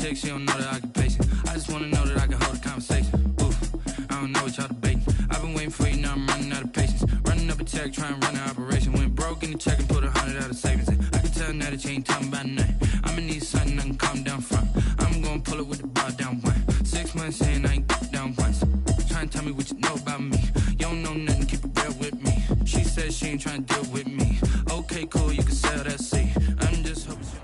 chick, she don't know that I can patient. I just wanna know that I can hold a conversation. Oof, I don't know what y'all debating. I've been waiting for you, now I'm running out of patience. Running up a check, trying to run an operation. Went broke in the check and put 100 out of savings in. I can tell now that you ain't talking about nothing. I'ma need something I can calm down from. I'm gonna pull it with the bar down one. 6 months in, I ain't down once. Trying to tell me what you know about me. You don't know nothing, keep it real with me. She said she ain't trying to deal with me. Okay, cool, you can sell that seat. I'm just hoping she...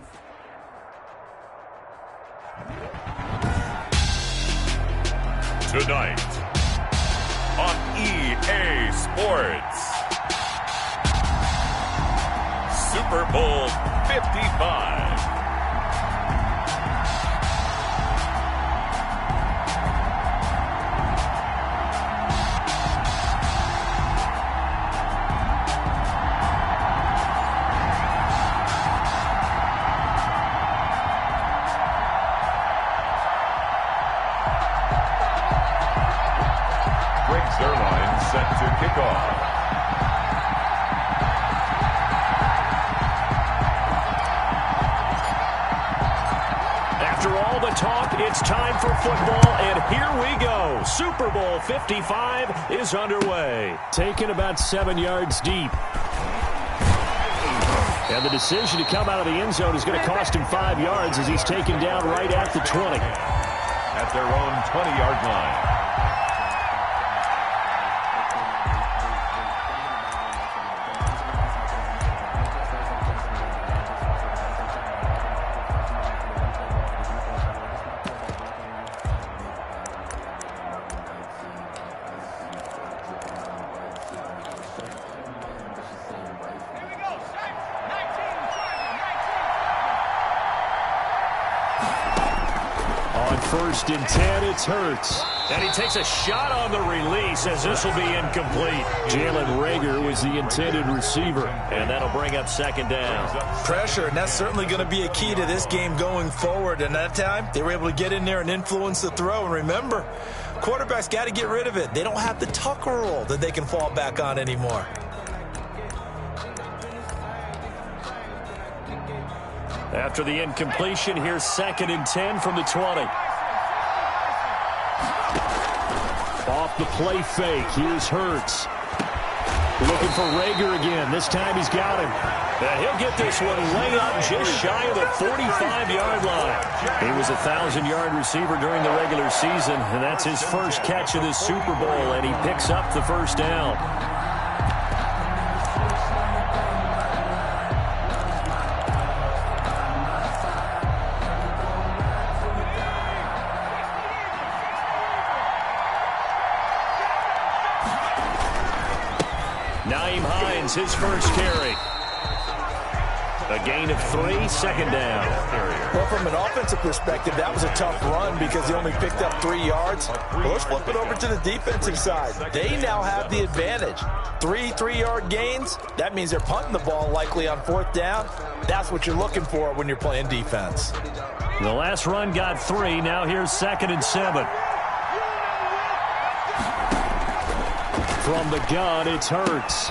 Tonight on EA Sports, Super Bowl 55. Set to kick off. After all the talk, it's time for football, and here we go. Super Bowl 55 is underway. Taken about 7 yards deep. And the decision to come out of the end zone is going to cost him 5 yards as he's taken down right at the 20. At their own 20-yard line. First and 10, it's Hurts. And he takes a shot on the release as this will be incomplete. Jalen Reagor was the intended receiver. And that'll bring up second down. Pressure, and that's certainly going to be a key to this game going forward. And that time, they were able to get in there and influence the throw. And remember, quarterbacks got to get rid of it. They don't have the Tucker rule that they can fall back on anymore. After the incompletion, here's second and 10 from the 20. Off the play fake, here's Hurts. Looking for Reagor again. This time he's got him. And he'll get this one way up just shy of the 45-yard line. He was a 1,000-yard receiver during the regular season, and that's his first catch of the Super Bowl, and he picks up the first down. His first carry. A gain of 3, second down. Well, from an offensive perspective, that was a tough run because he only picked up 3 yards. Well, let's flip it over to the defensive side. They now have the advantage. 3 3-yard gains. That means they're punting the ball likely on 4th down. That's what you're looking for when you're playing defense. The last run got 3. Now here's second and 7. From the gun, it's Hurts.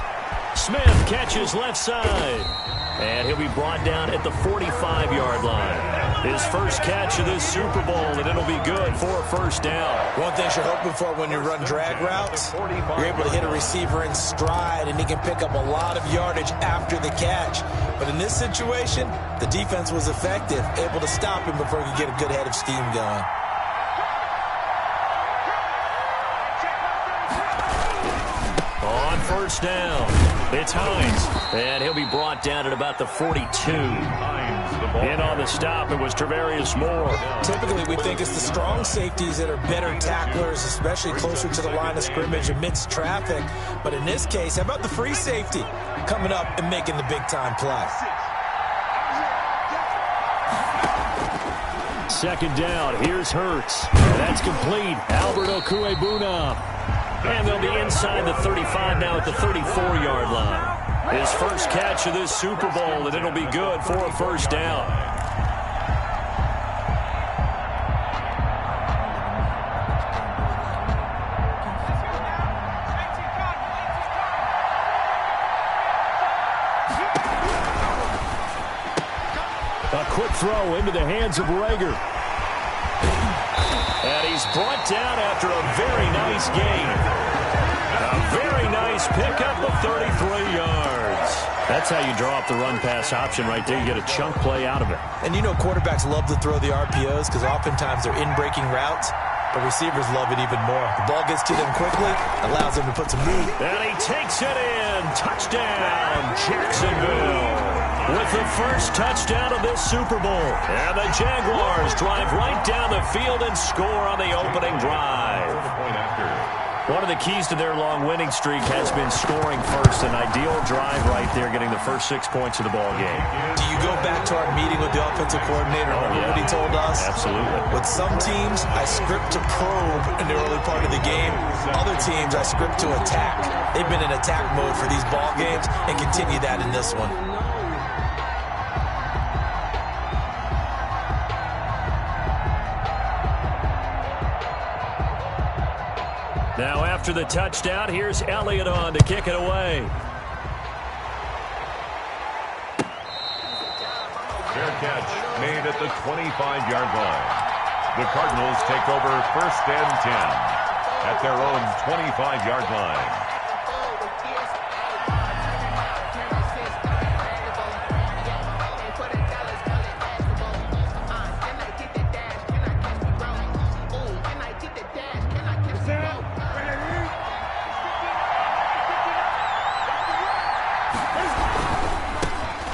Smith catches left side. And he'll be brought down at the 45-yard line. His first catch of this Super Bowl, and it'll be good for a first down. One thing you're hoping for when you run drag routes, you're able to hit a receiver in stride, and he can pick up a lot of yardage after the catch. But in this situation, the defense was effective, able to stop him before he could get a good head of steam going. On first down, it's Hines, and he'll be brought down at about the 42. In on the stop, it was Travarius Moore. Typically, we think it's the strong safeties that are better tacklers, especially closer to the line of scrimmage amidst traffic. But in this case, how about the free safety coming up and making the big-time play? Second down, here's Hurts. That's complete. Albert Okwuegbunam. And they'll be inside the 35 now at the 34-yard line. His first catch of this Super Bowl, and it'll be good for a first down. A quick throw into the hands of Reagor. he's brought down after a very nice gain. A very nice pickup of 33 yards. That's how you draw up the run-pass option right there. You get a chunk play out of it. And you know quarterbacks love to throw the RPOs because oftentimes they're in-breaking routes. But receivers love it even more. The ball gets to them quickly, allows them to put some meat. And he takes it in. Touchdown, Jacksonville. With the first touchdown of this Super Bowl. And the Jaguars drive right down the field and score on the opening drive. One of the keys to their long winning streak has been scoring first. An ideal drive right there, getting the first 6 points of the ball game. Do you go back to our meeting with the offensive coordinator? Remember what he told us? Absolutely. With some teams, I script to probe in the early part of the game. Other teams, I script to attack. They've been in attack mode for these ball games and continue that in this one. Now after the touchdown, here's Elliott on to kick it away. Fair catch made at the 25-yard line. The Cardinals take over 1st and 10 at their own 25-yard line.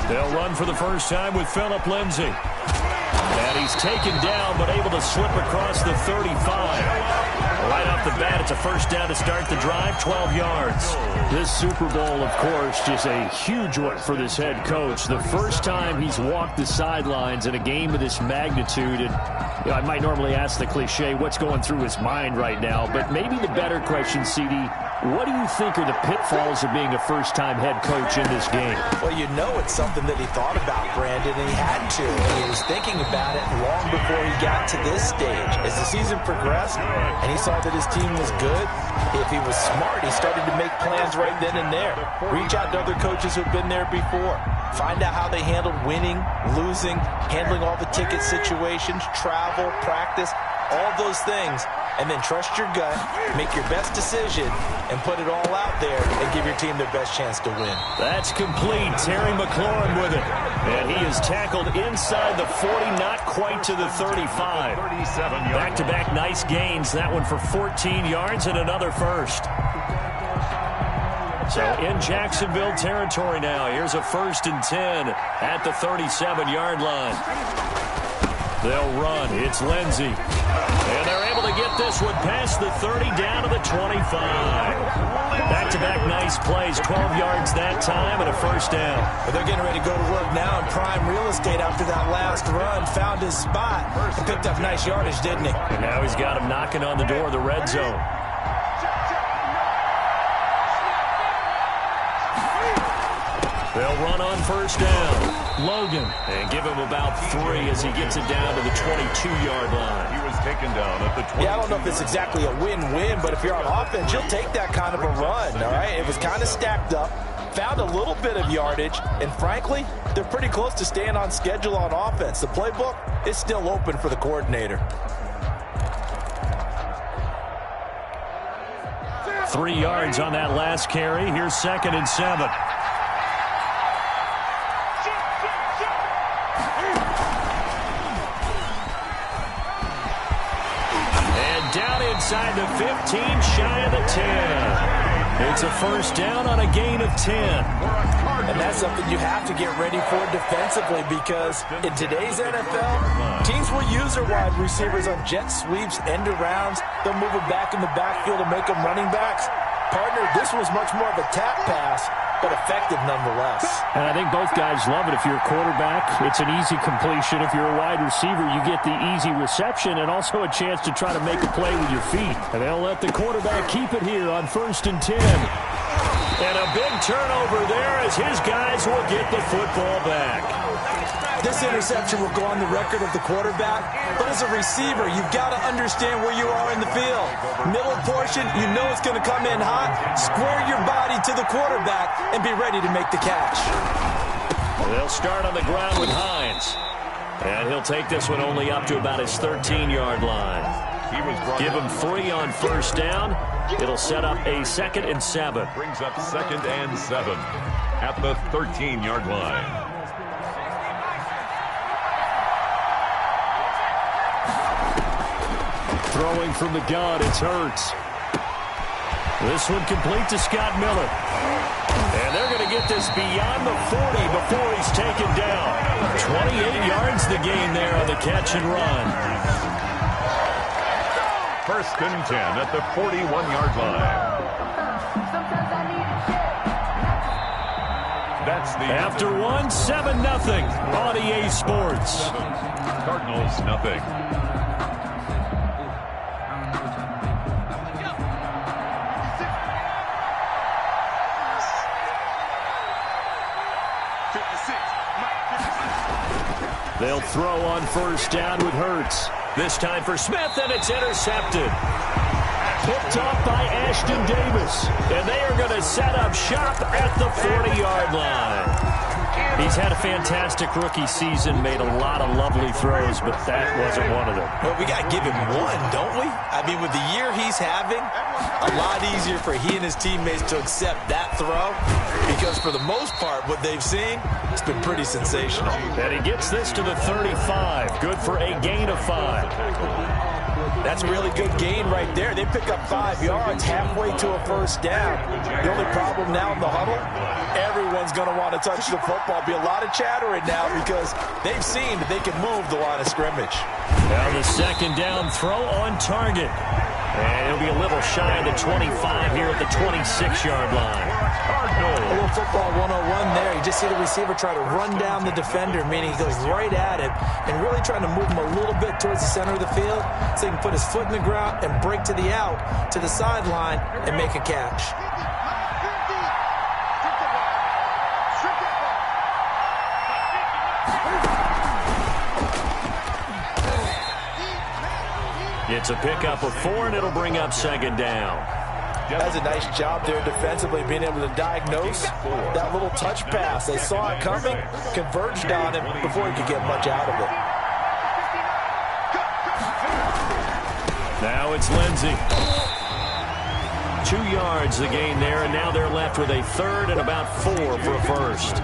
They'll run for the first time with Phillip Lindsay. And he's taken down, but able to slip across the 35. Right off the bat, it's a first down to start the drive, 12 yards. This Super Bowl, of course, just a huge one for this head coach. The first time he's walked the sidelines in a game of this magnitude. And I might normally ask the cliche, what's going through his mind right now? But maybe the better question, CD, what do you think are the pitfalls of being a first-time head coach in this game? Well, you know it's something that he thought about, Brandon, and he had to. And he was thinking about it long before he got to this stage. As the season progressed and he saw that his team was good, if he was smart, he started to make plans right then and there. Reach out to other coaches who've been there before. Find out how they handled winning, losing, handling all the ticket situations, travel, practice, all those things. And then trust your gut, make your best decision, and put it all out there and give your team their best chance to win. That's complete. Terry McLaurin with it. And he is tackled inside the 40, not quite to the 35. Back-to-back nice gains. That one for 14 yards and another first. So in Jacksonville territory now. Here's a 1st and 10 at the 37-yard line. They'll run. It's Lindsay. And they're able to get this one past the 30 down to the 25. Back-to-back nice plays, 12 yards that time and a first down. But they're getting ready to go to work now in prime real estate after that last run. Found his spot and picked up nice yardage, didn't he? And now he's got him knocking on the door of the red zone. They'll run on first down. Logan, and give him about 3 as he gets it down to the 22-yard line. He was taken down at the 22. Yeah, I don't know if it's exactly a win-win, but if you're on offense, you'll take that kind of a run, all right? It was kind of stacked up, found a little bit of yardage, and frankly, they're pretty close to staying on schedule on offense. The playbook is still open for the coordinator. 3 yards on that last carry. Here's 2nd and 7. Inside the 15, shy of the 10. It's a first down on a gain of 10. And that's something you have to get ready for defensively because in today's NFL, teams will use their wide receivers on jet sweeps, end arounds. They'll move it back in the backfield and make them running backs. Partner, this was much more of a tap pass, but effective nonetheless. And I think both guys love it. If you're a quarterback, it's an easy completion. If you're a wide receiver, you get the easy reception and also a chance to try to make a play with your feet. And they'll let the quarterback keep it here on 1st and 10. And a big turnover there as his guys will get the football back. This interception will go on the record of the quarterback, but as a receiver, you've got to understand where you are in the field. Middle portion, you know it's going to come in hot. Square your body to the quarterback and be ready to make the catch. They'll start on the ground with Hines. And he'll take this one only up to about his 13-yard line. Give him 3 on first down. It'll set up a 2nd and 7. Brings up 2nd and 7 at the 13-yard line. Throwing from the gun, it's Hurts. This one complete to Scott Miller. And they're going to get this beyond the 40 before he's taken down. 28 yards the gain there on the catch and run. 1st and 10 at the 41-yard line. That's the after 1, 7-0 on EA Sports. Cardinals nothing. They'll throw on first down with Hurts. This time for Smith, and it's intercepted. Picked off by Ashton Davis. And they are going to set up shop at the 40-yard line. He's had a fantastic rookie season, made a lot of lovely throws, but that wasn't one of them. Well, we got to give him one, don't we? I mean, with the year he's having, a lot easier for he and his teammates to accept that throw because for the most part, what they've seen, it's been pretty sensational. And he gets this to the 35. Good for a gain of 5. That's a really good gain right there. They pick up 5 yards halfway to a first down. The only problem now in the huddle, everyone's going to want to touch the football. Be a lot of chattering now because they've seen that they can move the line of scrimmage. Now the 2nd down throw on target. And it'll be a little shy of the 25 here at the 26-yard line. A little football 101 there. You just see the receiver try to run down the defender, meaning he goes right at him and really trying to move him a little bit towards the center of the field so he can put his foot in the ground and break to the out, to the sideline, and make a catch. It's a pickup of 4, and it'll bring up 2nd down. That's a nice job there defensively, being able to diagnose that little touch pass. They saw it coming, converged on him before he could get much out of it. Now it's Lindsey. 2 yards the gain there, and now they're left with a 3rd and about 4 for a first.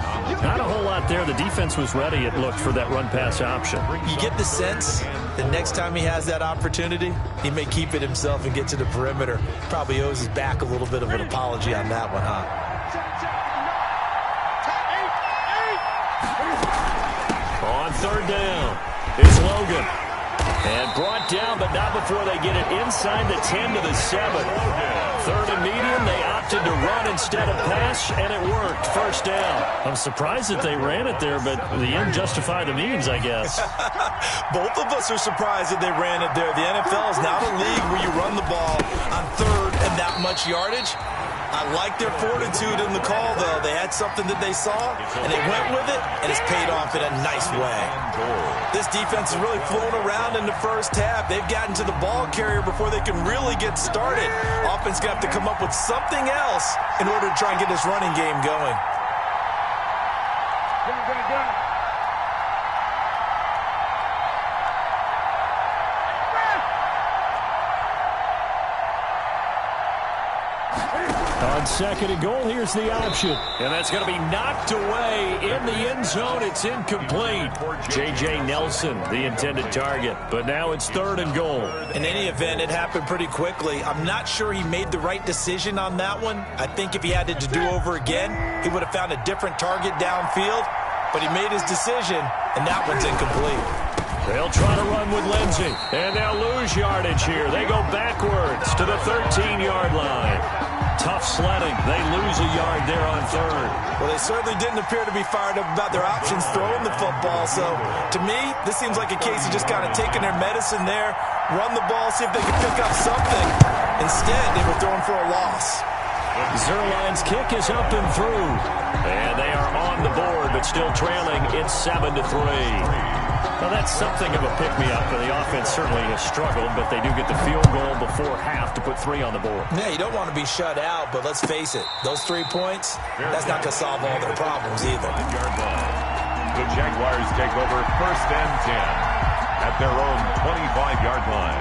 Not a whole lot there. The defense was ready, it looked, for that run-pass option. You get the sense the next time he has that opportunity, he may keep it himself and get to the perimeter. Probably owes his back a little bit of an apology on that one, huh? On 3rd down, it's Logan. And brought down, but not before they get it inside the 10 to the 7. 3rd and medium, they opted to run instead of pass, and it worked. First down. I'm surprised that they ran it there, but the end justified the means, I guess. Both of us are surprised that they ran it there. The NFL is not a league where you run the ball on 3rd and that much yardage. I like their fortitude in the call, though. They had something that they saw, and they went with it, and it's paid off in a nice way. This defense is really flown around in the first half. They've gotten to the ball carrier before they can really get started. Offense going to have to come up with something else in order to try and get this running game going. On 2nd and goal, here's the option. And that's going to be knocked away in the end zone. It's incomplete. J.J. Nelson, the intended target. But now it's 3rd and goal. In any event, it happened pretty quickly. I'm not sure he made the right decision on that one. I think if he had it to do over again, he would have found a different target downfield. But he made his decision, and that one's incomplete. They'll try to run with Lindsey, and they'll lose yardage here. They go backwards to the 13-yard line. Tough sledding. They lose a yard there on 3rd. Well, they certainly didn't appear to be fired up about their options throwing the football. So, to me, this seems like a case of just kind of taking their medicine there, run the ball, see if they can pick up something. Instead, they were throwing for a loss. Zerline's kick is up and through. And they are on the board, but still trailing. It's 7-3. Well, that's something of a pick-me-up, and the offense certainly has struggled, but they do get the field goal before half to put 3 on the board. Yeah, you don't want to be shut out, but let's face it, those 3 points, that's not going to solve all their problems either. The Jaguars take over 1st and 10 at their own 25-yard line.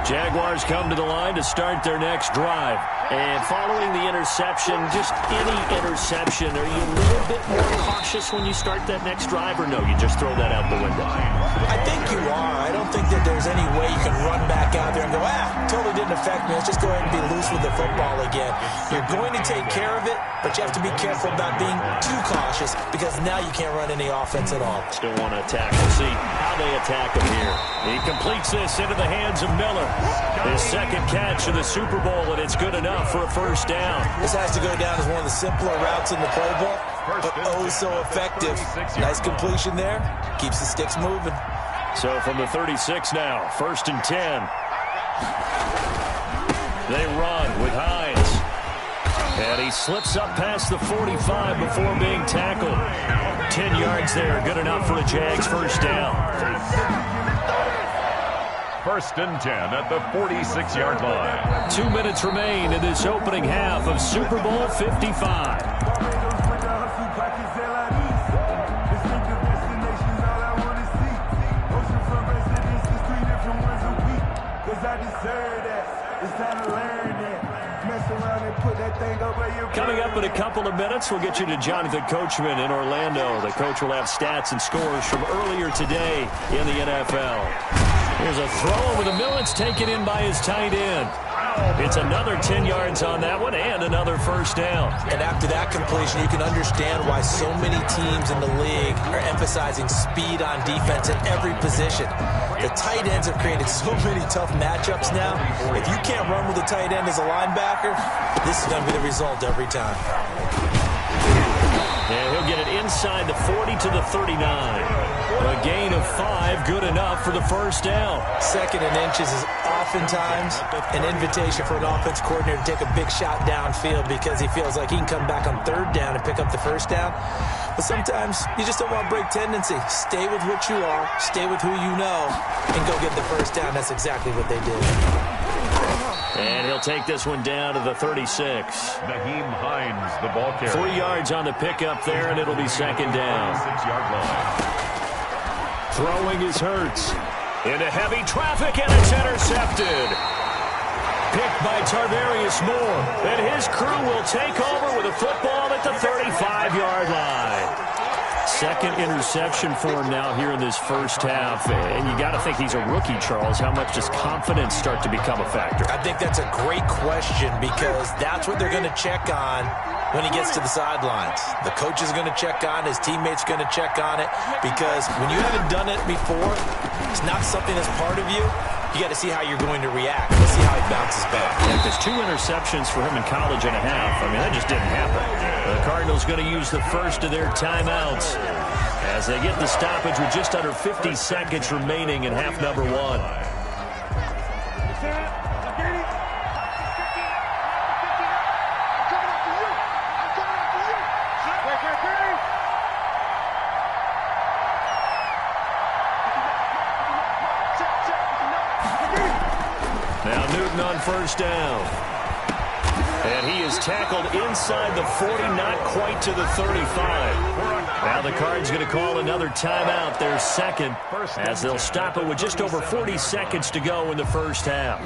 Jaguars come to the line to start their next drive. And following the interception, just any interception, are you a little bit more cautious when you start that next drive, or no, you just throw that out the window? I think you are. I don't think that there's any way you can run back out there and go, totally didn't affect me. Let's just go ahead and be loose with the football again. You're going to take care of it, but you have to be careful about being too cautious because now you can't run any offense at all. Still want to attack. We'll see how they attack him here. He completes this into the hands of Miller. His second catch of the Super Bowl, and it's good enough for a first down. This has to go down as one of the simpler routes in the playbook, but oh so effective. Nice completion there. Keeps the sticks moving. So from the 36 now, 1st and 10. They run with Hines. And he slips up past the 45 before being tackled. 10 yards there, good enough for a Jags first down. 1st and 10 at the 46-yard line. 2 minutes remain in this opening half of Super Bowl 55. Coming up in a couple of minutes, we'll get you to Jonathan Coachman in Orlando. The coach will have stats and scores from earlier today in the NFL. Here's a throw over the middle. It's taken in by his tight end. It's another 10 yards on that one and another first down. And after that completion, you can understand why so many teams in the league are emphasizing speed on defense at every position. The tight ends have created so many tough matchups now. If you can't run with a tight end as a linebacker, this is going to be the result every time. And he'll get it inside the 40 to the 39. A gain of 5, good enough for the first down. 2nd and inches is oftentimes an invitation for an offense coordinator to take a big shot downfield because he feels like he can come back on 3rd down and pick up the first down. But sometimes you just don't want break tendency. Stay with what you are, stay with who you know, and go get the first down. That's exactly what they did. And he'll take this one down to the 36. Naheem Hines, the ball carrier. 3 yards on the pickup there, and it'll be 2nd down. 6-yard line. Throwing is Hurts. Into heavy traffic, and it's intercepted. Picked by Tarvarius Moore. And his crew will take over with a football at the 35-yard line. 2nd interception for him now here in this first half. And you got to think he's a rookie, Charles. How much does confidence start to become a factor? I think that's a great question because that's what they're going to check on when he gets to the sidelines. The coach is going to check on, his teammates are going to check on it because when you haven't done it before, it's not something that's part of you. You got to see how you're going to react. Let's see how he bounces back. Yeah, there's 2 interceptions for him in college and a half. I mean, that just didn't happen. The Cardinals going to use the first of their timeouts as they get the stoppage with just under 50 seconds remaining in half number 1. Now Newton on first down. And he is tackled inside the 40, not quite to the 35. Now the Cards going to call another timeout, their 2nd, as they'll stop it with just over 40 seconds to go in the first half.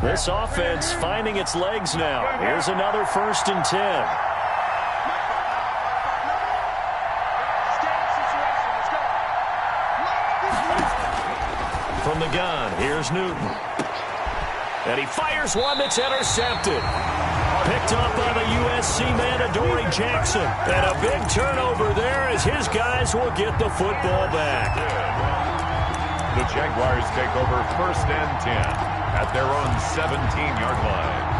This offense finding its legs now. Here's another 1st and 10. From the gun, here's Newton. And he fires one that's intercepted. Picked up by the USC man, Adoree Jackson. And a big turnover there as his guys will get the football back. The Jaguars take over 1st and 10 at their own 17-yard line.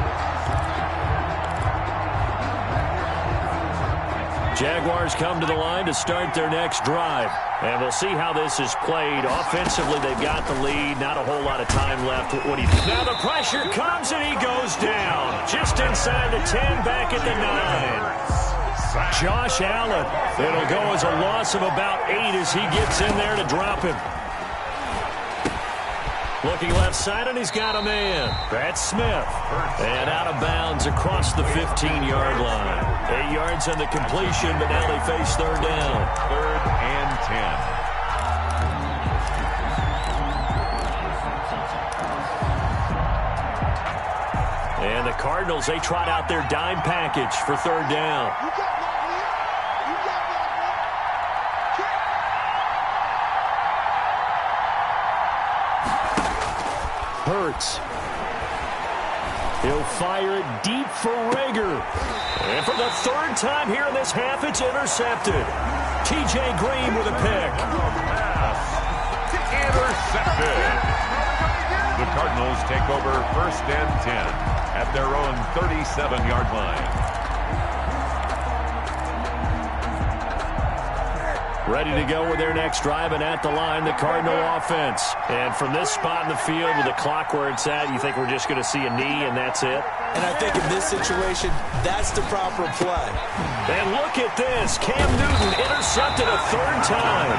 Jaguars come to the line to start their next drive. And we'll see how this is played. Offensively, they've got the lead. Not a whole lot of time left. What do you think? Now the pressure comes and he goes down. Just inside the 10, back at the 9. Josh Allen. It'll go as a loss of about 8 as he gets in there to drop him. Looking left side, and he's got a man. That's Smith. And out of bounds across the 15-yard line. 8 yards on the completion, but now they face 3rd down. 3rd Cardinals, they trot out their dime package for third down. Hurts. He'll fire it deep for Rager. And for the third time here in this half, it's intercepted. T.J. Green with a pick. Pass. Intercepted. The Cardinals take over first and 10 at their own 37-yard line. Ready to go with their next drive, and at the line, the Cardinal offense. And from this spot in the field with the clock where it's at, you think we're just going to see a knee and that's it? And I think in this situation, that's the proper play. And look at this. Cam Newton intercepted a third time.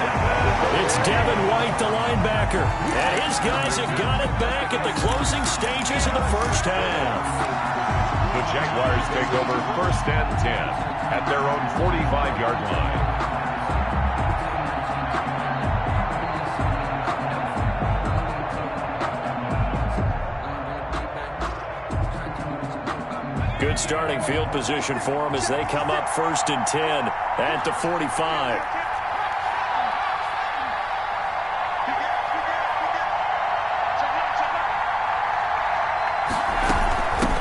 It's Devin White, the linebacker. And his guys have got it back at the closing stages of the first half. The Jaguars take over first and 10 at their own 45-yard line. Good starting field position for them as they come up first and 10 at the 45.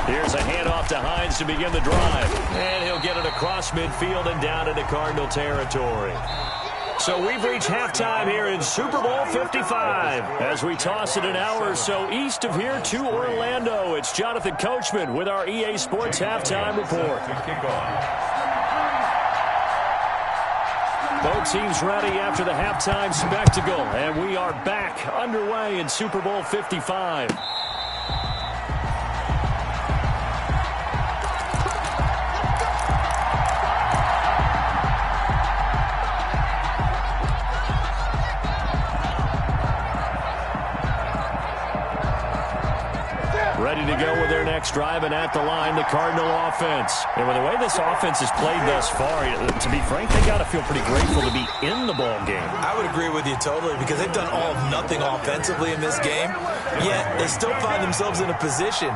Here's a handoff to Hines to begin the drive. And he'll get it across midfield and down into Cardinal territory. So we've reached halftime here in Super Bowl 55. As we toss it an hour or so east of here to Orlando, it's Jonathan Coachman with our EA Sports Halftime Report. Both teams ready after the halftime spectacle, and we are back underway in Super Bowl 55. Ready to go with their next drive, and at the line, the Cardinal offense. And with the way this offense has played thus far, to be frank, they got to feel pretty grateful to be in the ball game. I would agree with you totally, because they've done all of nothing offensively in this game, yet they still find themselves in a position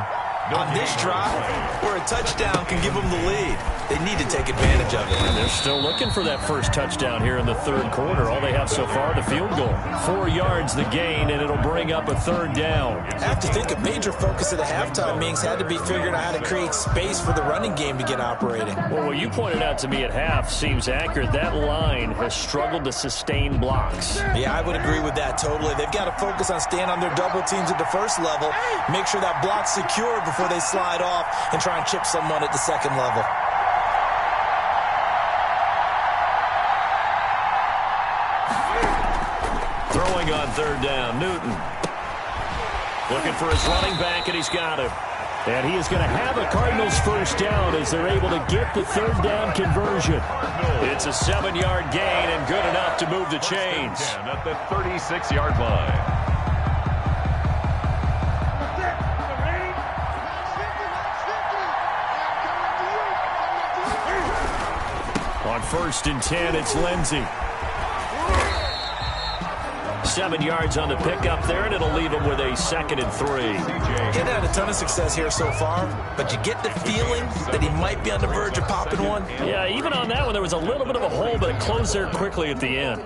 on this drive where a touchdown can give them the lead. They need to take advantage of it. And they're still looking for that first touchdown here in the third quarter. All they have so far, the field goal. 4 yards the gain, and it'll bring up a third down. I have to think a major focus of the halftime meetings had to be figuring out how to create space for the running game to get operating. Well, what you pointed out to me at half seems accurate. That line has struggled to sustain blocks. Yeah, I would agree with that totally. They've got to focus on staying on their double teams at the first level, make sure that block's secure before they slide off and try and chip someone at the second level. Throwing on third down, Newton. Looking for his running back, and he's got him. And he is going to have a Cardinals first down as they're able to get the third down conversion. It's a 7-yard gain and good enough to move the chains. At the 36-yard line. On first and 10, it's Lindsey. 7 yards on the pickup there, and it'll leave him with a 2nd and 3. He's had a ton of success here so far, but you get the feeling that he might be on the verge of popping one. Yeah, even on that one, there was a little bit of a hole, but it closed there quickly at the end.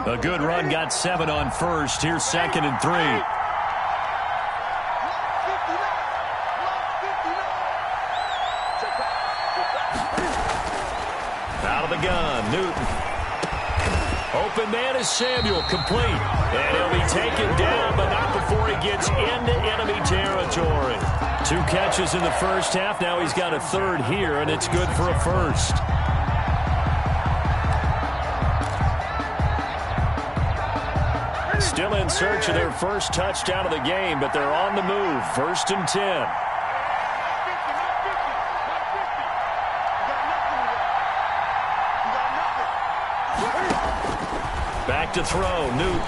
A good run, got 7 on first. Here's 2nd and 3. Out of the gun, Newton. Open man is Samuel, complete. And he'll be taken down, but not before he gets into enemy territory. 2 catches in the first half. Now he's got a third here, and it's good for a first. Still in search of their first touchdown of the game, but they're on the move. 1st and 10. Back to throw, Newton.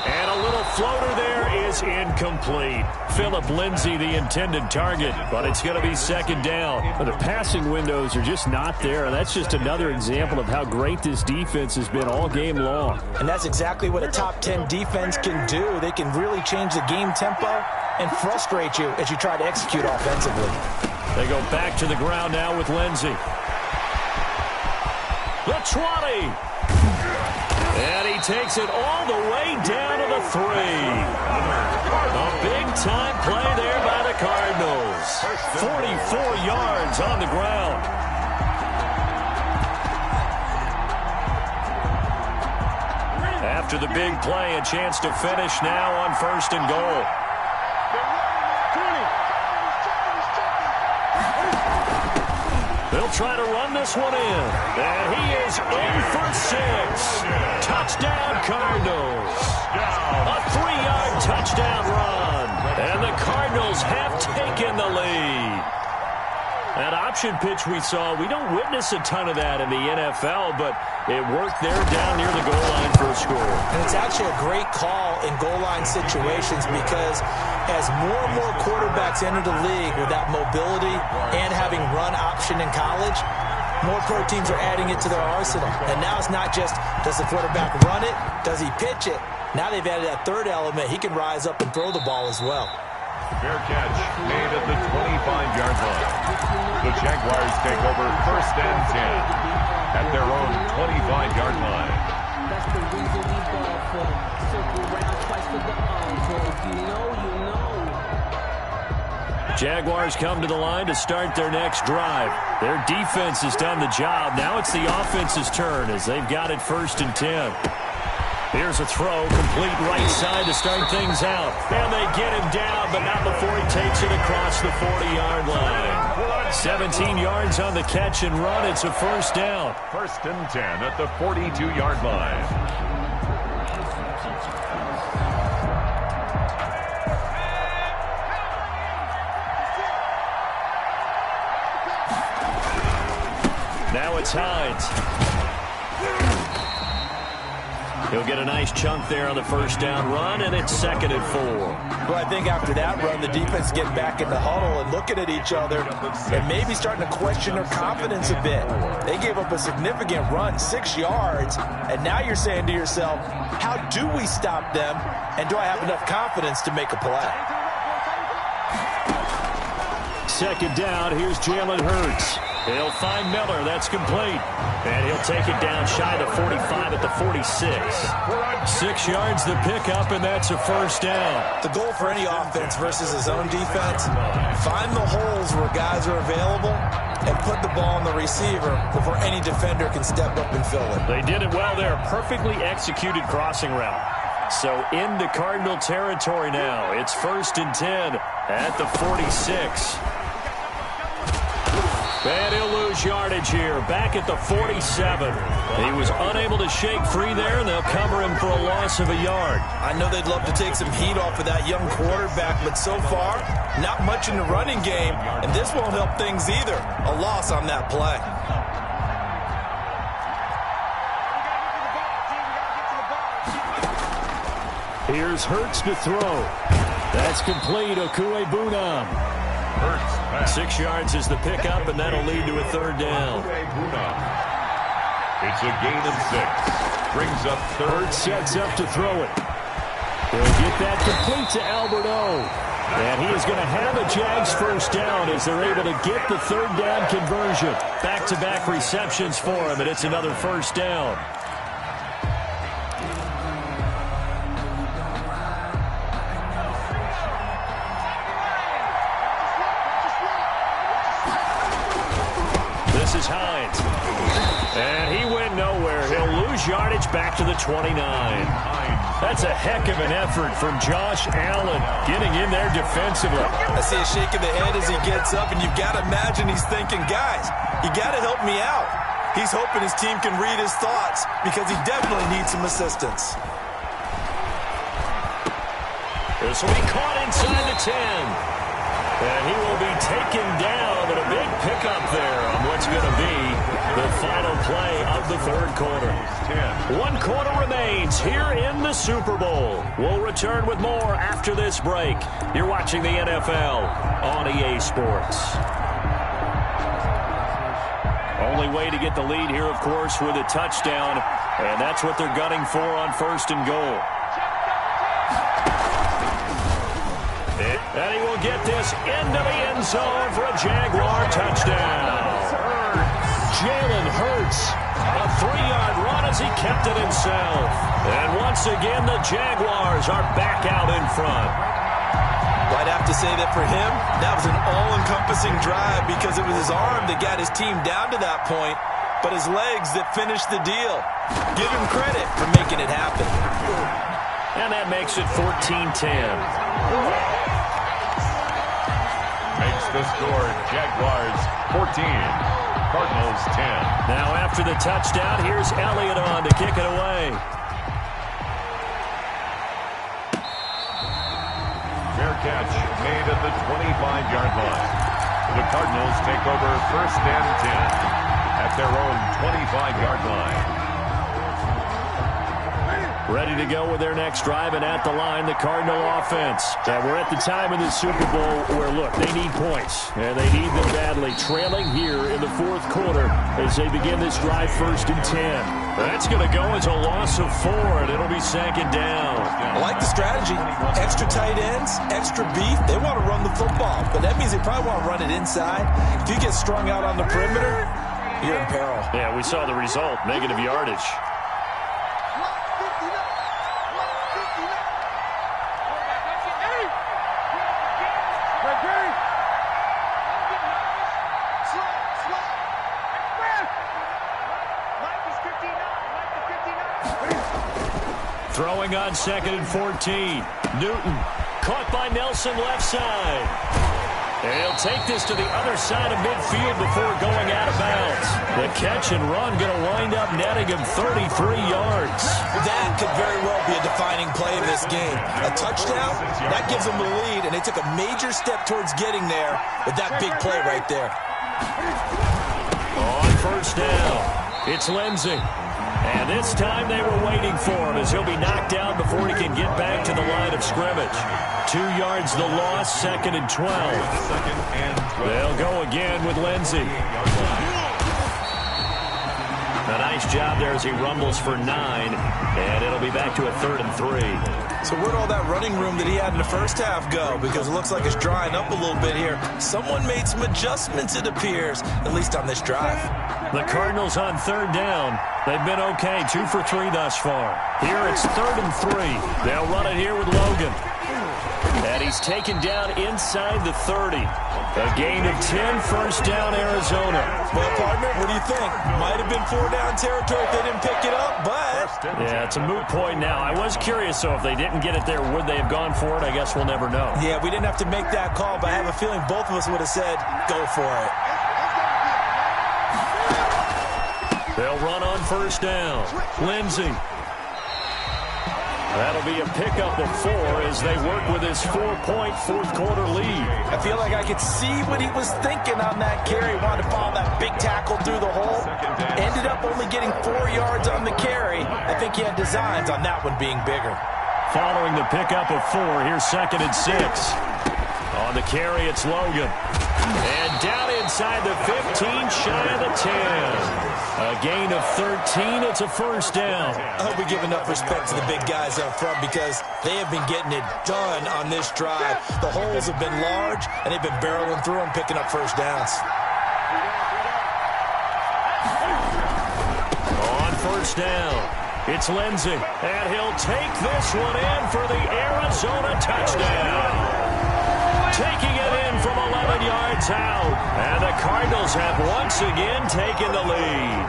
And a little floater there is incomplete. Phillip Lindsay, the intended target, but it's going to be 2nd down. Well, the passing windows are just not there, and that's just another example of how great this defense has been all game long. And that's exactly what a top 10 defense can do. They can really change the game tempo and frustrate you as you try to execute offensively. They go back to the ground now with Lindsey. The 20. And he takes it all the way down to the 3. A big-time play there by the Cardinals. 44 yards on the ground. After the big play, a chance to finish now on 1st and goal. They'll try to run this one in. And he is in for 6. Touchdown, Cardinals. A 3-yard touchdown run. And the Cardinals have taken the lead. That option pitch we saw, we don't witness a ton of that in the NFL, but it worked there down near the goal line for a score. And it's actually a great call in goal line situations because as more and more quarterbacks enter the league with that mobility and having run option in college, more pro teams are adding it to their arsenal. And now it's not just, does the quarterback run it? Does he pitch it? Now they've added that third element. He can rise up and throw the ball as well. Fair catch made at the 25-yard line. The Jaguars take over 1st and 10 at their own 25-yard line. That's the reason we ball for. Circle around twice for the encore. You know. Jaguars come to the line to start their next drive. Their defense has done the job. Now it's the offense's turn as they've got it 1st and 10. Here's a throw, complete right side to start things out. And they get him down, but not before he takes it across the 40-yard line. 17 yards on the catch and run. It's a 1st down. 1st and 10 at the 42-yard line. Now it's Hines. He'll get a nice chunk there on the 1st down run, and it's 2nd and 4. Well, I think after that run, the defense getting back in the huddle and looking at each other and maybe starting to question their confidence a bit. They gave up a significant run, 6 yards, and now you're saying to yourself, how do we stop them, and do I have enough confidence to make a play? 2nd down, here's Jalen Hurts. He'll find Miller. That's complete. And he'll take it down shy of 45 at the 46. 6 yards the pickup, and that's a 1st down. The goal for any offense versus his own defense, find the holes where guys are available and put the ball on the receiver before any defender can step up and fill it. They did it well there. Perfectly executed crossing route. So into Cardinal territory now. It's 1st and 10 at the 46. And he'll lose yardage here, back at the 47. He was unable to shake free there, and they'll cover him for a loss of a yard. I know they'd love to take some heat off of that young quarterback, but so far, not much in the running game, and this won't help things either. A loss on that play. Here's Hurts to throw. That's complete. Okuebunam. 6 yards is the pickup, and that'll lead to a 3rd down. It's a gain of 6. Brings up 3rd. Sets up to throw it. He'll get that complete to Albert O. And he is going to have a Jags 1st down as they're able to get the 3rd down conversion. Back-to-back receptions for him, and it's another 1st down. Is Hines. And he went nowhere. He'll lose yardage back to the 29. That's a heck of an effort from Josh Allen getting in there defensively. I see a shake of the head as he gets up, and you've got to imagine he's thinking, guys, you got to help me out. He's hoping his team can read his thoughts because he definitely needs some assistance. This will be caught inside the 10. And he will be taken down, and a big pickup there on what's going to be the final play of the 3rd quarter. 1 quarter remains here in the Super Bowl. We'll return with more after this break. You're watching the NFL on EA Sports. Only way to get the lead here, of course, with a touchdown, and that's what they're gunning for on 1st and goal. And he will get this into the end zone for a Jaguar touchdown. Jalen Hurts, a 3-yard run as he kept it himself. And once again, the Jaguars are back out in front. Well, I'd have to say that for him, that was an all-encompassing drive because it was his arm that got his team down to that point, but his legs that finished the deal. Give him credit for making it happen. And that makes it 14-10. Makes the score Jaguars 14, Cardinals 10. Now after the touchdown, here's Elliott on to kick it away. Fair catch made at the 25-yard line. The Cardinals take over first and 10 at their own 25-yard line. Ready to go with their next drive, and at the line, the Cardinal offense. And we're at the time in the Super Bowl where, look, they need points, and they need them badly. Trailing here in the fourth quarter as they begin this drive first and 10. That's going to go as a loss of 4, and it'll be second down. I like the strategy. Extra tight ends, extra beef. They want to run the football, but that means they probably want to run it inside. If you get strung out on the perimeter, you're in peril. Yeah, we saw the result, negative yardage. Throwing on second and 14. Newton caught by Nelson left side. And he'll take this to the other side of midfield before going out of bounds. The catch and run going to wind up netting him 33 yards. That could very well be a defining play in this game. A touchdown, that gives them the lead, and they took a major step towards getting there with that big play right there. On first down, it's Lindsey. And this time they were waiting for him as he'll be knocked down before he can get back to the line of scrimmage. 2 yards the loss, second and 12. They'll go again with Lindsey. A nice job there as he rumbles for 9, and it'll be back to a 3rd and 3. So where'd all that running room that he had in the first half go? Because it looks like it's drying up a little bit here. Someone made some adjustments, it appears, at least on this drive. The Cardinals on 3rd down. They've been okay, 2 for 3 thus far. Here it's 3rd and 3. They'll run it here with Logan. And he's taken down inside the 30. A gain of 10, first down, Arizona. Well, partner, what do you think? Might have been 4-down territory if they didn't pick it up, but... Yeah, it's a moot point now. I was curious, so if they didn't get it there, would they have gone for it? I guess we'll never know. Yeah, we didn't have to make that call, but I have a feeling both of us would have said, go for it. They'll run on first down. Lindsey. That'll be a pickup of 4 as they work with his 4-point fourth-quarter lead. I feel like I could see what he was thinking on that carry. Wanted to follow that big tackle through the hole. Ended up only getting 4 yards on the carry. I think he had designs on that one being bigger. Following the pickup of 4, here's 2nd and 6. On the carry, it's Logan. And down inside the 15, shy of the 10. A gain of 13, it's a first down. I hope we give enough respect to the big guys up front because they have been getting it done on this drive. The holes have been large, and they've been barreling through them, picking up first downs. On first down, it's Lindsey. And he'll take this one in for the Arizona touchdown. Taking it in from 11 yards out. And the Cardinals have once again taken the lead.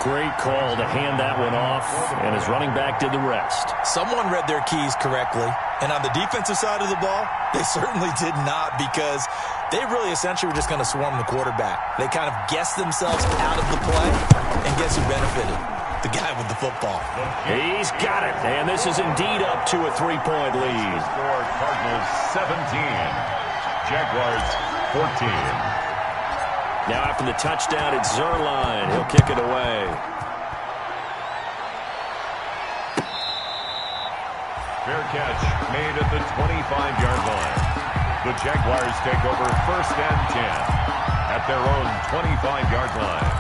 Great call to hand that one off, and his running back did the rest. Someone read their keys correctly. And on the defensive side of the ball, they certainly did not because they really essentially were just going to swarm the quarterback. They kind of guessed themselves out of the play, and guess who benefited? The guy with the football. He's got it, and this is indeed up to a 3-point lead. Score Cardinals 17, Jaguars 14. Now after the touchdown, it's Zerline. He'll kick it away. Fair catch made at the 25-yard line. The Jaguars take over first and 10 at their own 25-yard line.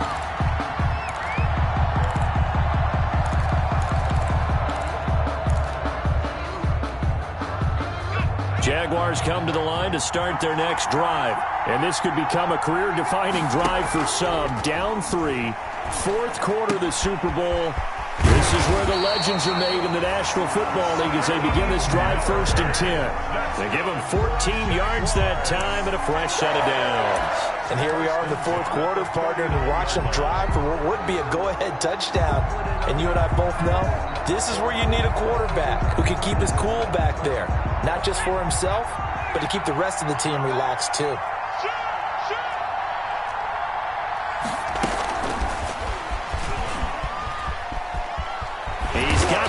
Jaguars come to the line to start their next drive. And this could become a career-defining drive for some. Down 3, fourth quarter of the Super Bowl. This is where the legends are made in the National Football League as they begin this drive 1st and 10. They give them 14 yards that time and a fresh set of downs. And here we are in the fourth quarter, partner, and watch them drive for what would be a go-ahead touchdown. And you and I both know this is where you need a quarterback who can keep his cool back there. Not just for himself, but to keep the rest of the team relaxed too.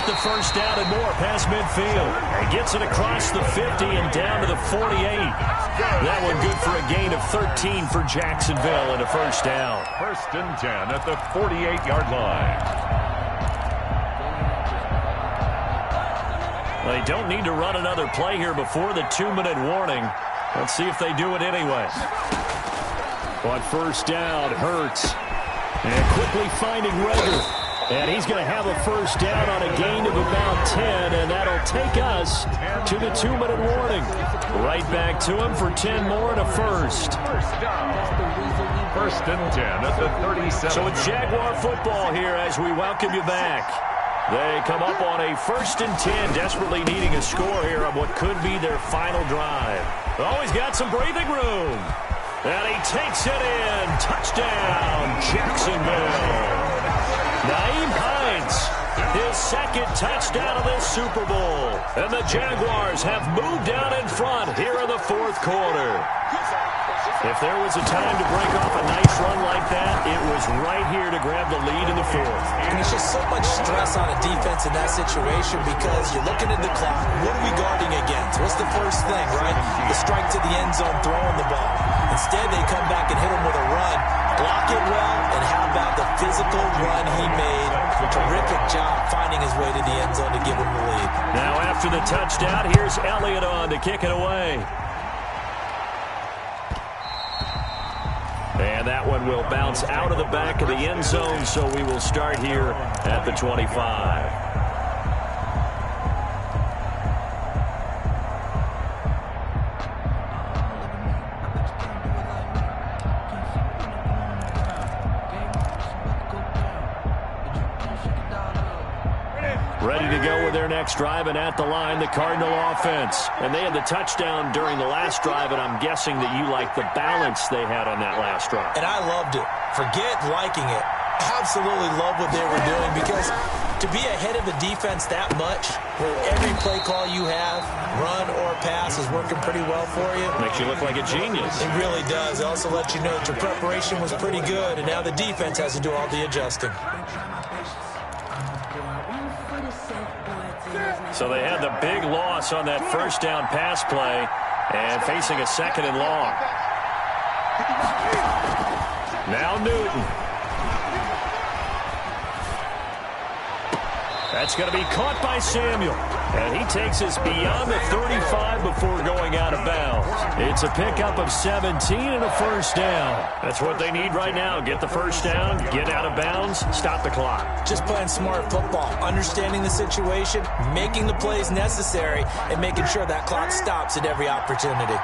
The first down and more past midfield. And gets it across the 50 and down to the 48. That one good for a gain of 13 for Jacksonville and a first down. 1st and 10 at the 48-yard line. They don't need to run another play here before the 2-minute warning. Let's see if they do it anyway. On first down, Hurts. And quickly finding Rager. And he's going to have a first down on a gain of about 10, and that'll take us to the 2-minute warning. Right back to him for 10 more and a first. 1st and 10 at the 37. So it's Jaguar football here as we welcome you back. They come up on a 1st and 10, desperately needing a score here on what could be their final drive. Oh, he's got some breathing room. And he takes it in. Touchdown, Jacksonville. Nyheim Hines, his second touchdown of this Super Bowl. And the Jaguars have moved down in front here in the fourth quarter. If there was a time to break off a nice run like that, it was right here to grab the lead in the fourth. And it's just so much stress on a defense in that situation because you're looking at the clock. What are we guarding against? What's the first thing, right? The strike to the end zone, throwing the ball. Instead, they come back and hit him with a run. Block it well, and how about the physical run he made? Terrific job finding his way to the end zone to give him the lead. Now after the touchdown, here's Elliott on to kick it away. And that one will bounce out of the back of the end zone, so we will start here at the 25. Ready to go with their next drive, and at the line, the Cardinal offense. And they had the touchdown during the last drive, and I'm guessing that you like the balance they had on that last drive. And I loved it. Forget liking it. Absolutely love what they were doing because to be ahead of the defense that much, where every play call you have, run or pass, is working pretty well for you. Makes you look like a genius. It really does. It also lets you know that your preparation was pretty good, and now the defense has to do all the adjusting. So they had the big loss on that first down pass play and facing a 2nd and long. Now Newton. That's going to be caught by Samuel. And he takes us beyond the 35 before going out of bounds. It's a pickup of 17 and a first down. That's what they need right now. Get the first down, get out of bounds, stop the clock. Just playing smart football, understanding the situation, making the plays necessary, and making sure that clock stops at every opportunity.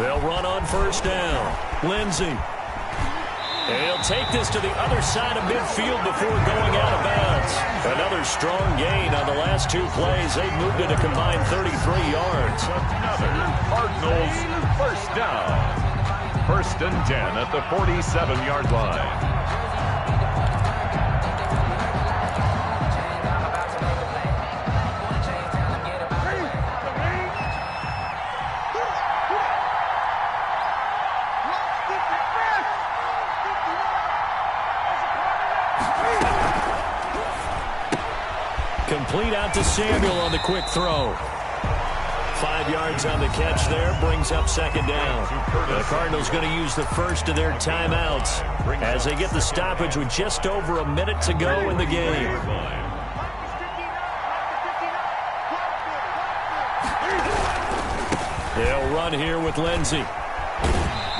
They'll run on first down. Lindsey. And he'll take this to the other side of midfield before going out of bounds. Another strong gain on the last 2 plays. They've moved it a combined 33 yards. Another Cardinals first down. 1st and 10 at the 47-yard line. Complete out to Samuel on the quick throw. 5 yards on the catch there, brings up 2nd down. The Cardinals going to use the first of their timeouts as they get the stoppage with just over a minute to go in the game. They'll run here with Lindsey.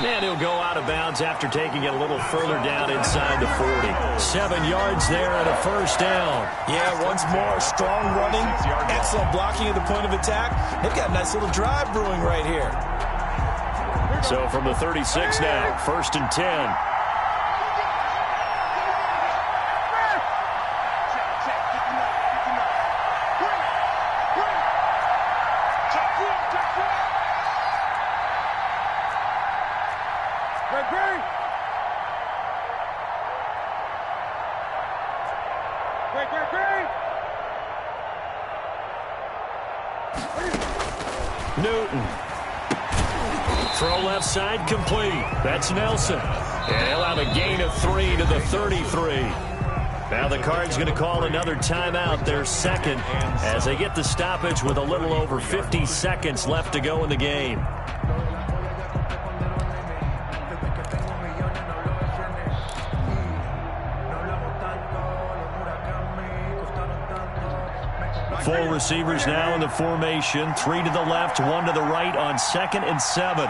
And he'll go out of bounds after taking it a little further down inside the 40. 7 yards there and a first down. Yeah, once more, strong running, excellent blocking at the point of attack. They've got a nice little drive brewing right here. So from the 36 now, 1st and 10. Newton. Throw left side complete. That's Nelson. And he'll have a gain of 3 to the 33. Now the Cards going to call another timeout, their second, as they get the stoppage with a little over 50 seconds left to go in the game. Four receivers now in the formation. 3 to the left, 1 to the right on 2nd and 7.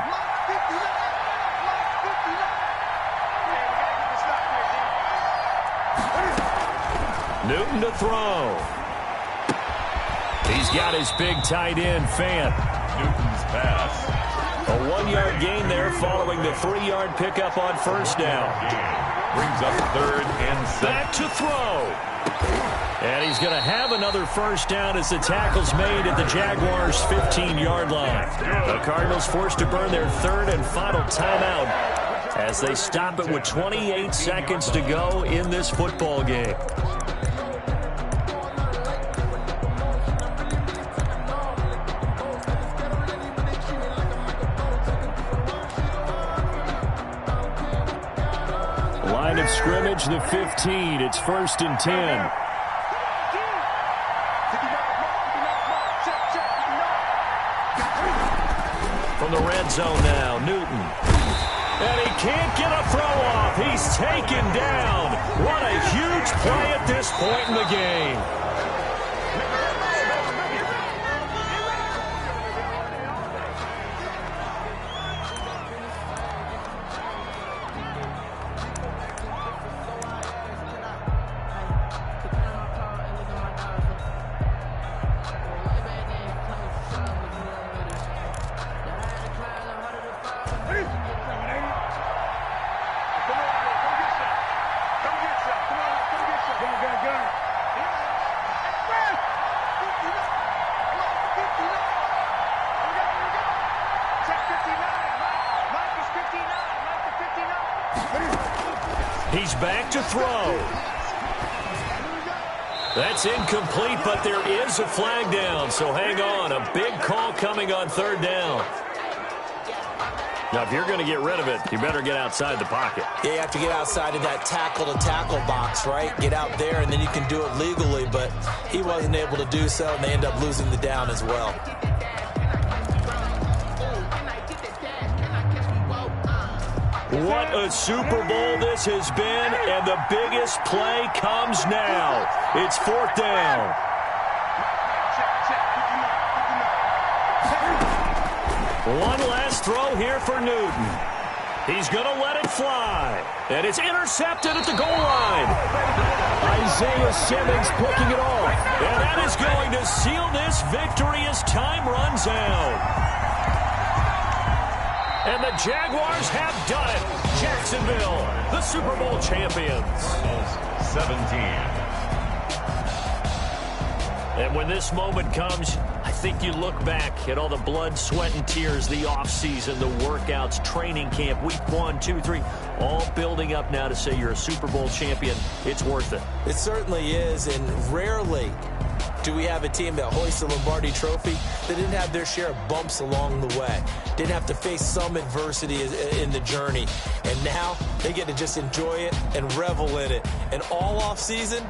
Newton to throw. He's got his big tight end, Fant. Newton's pass. A 1-yard gain there following the 3-yard pickup on first down. Brings up 3rd and 7. Back to throw. And he's going to have another first down as the tackle's made at the Jaguars' 15-yard line. The Cardinals forced to burn their 3rd and final timeout as they stop it with 28 seconds to go in this football game. Line of scrimmage, the 15. It's 1st and 10. From the red zone now, Newton. And he can't get a throw off. He's taken down. What a huge play at this point in the game. He's back to throw. That's incomplete, but there is a flag down, so hang on. A big call coming on 3rd down. Now, if you're going to get rid of it, you better get outside the pocket. Yeah, you have to get outside of that tackle-to-tackle box, right? Get out there, and then you can do it legally, but he wasn't able to do so, and they end up losing the down as well. What a Super Bowl this has been, and the biggest play comes now. It's 4th down. One last throw here for Newton. He's going to let it fly, and it's intercepted at the goal line. Isaiah Simmons picking it off, and that is going to seal this victory as time runs out. And the Jaguars have done it. Jacksonville, the Super Bowl champions. 17. And when this moment comes, I think you look back at all the blood, sweat, and tears, the offseason, the workouts, training camp, week 1, 2, 3, all building up now to say you're a Super Bowl champion. It's worth it. It certainly is, and rarely do we have a team that hoists the Lombardi Trophy that didn't have their share of bumps along the way, didn't have to face some adversity in the journey, and now they get to just enjoy it and revel in it. And all offseason,